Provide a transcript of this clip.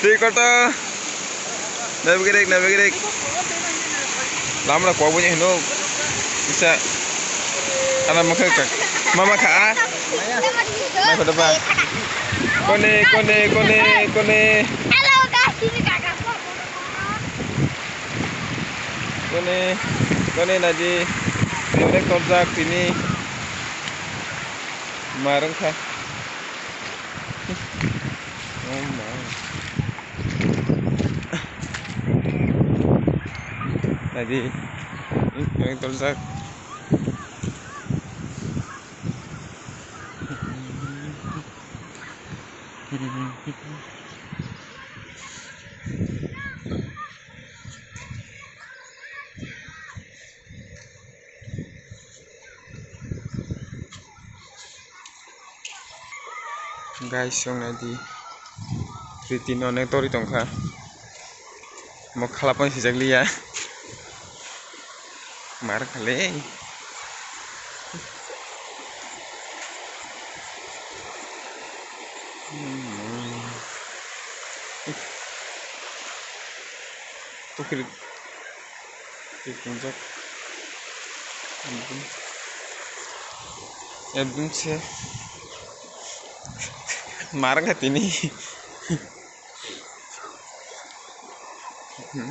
Di kota. Nabi gerik. Lama lah kau punya hino. Bisa. Anak mama kah? Mai ke depan. Kone. Halo guys, ini kakak gua. Kone nadi. Ini kontrak ini. Marang kah? Oh my. Nadi. Ini kontrak. Guys, yung nadi Ritino na ito ritong ka Makhalapan si Jaglia Markale Tukir Tikunjak Ebdun se Marang hati ini Apa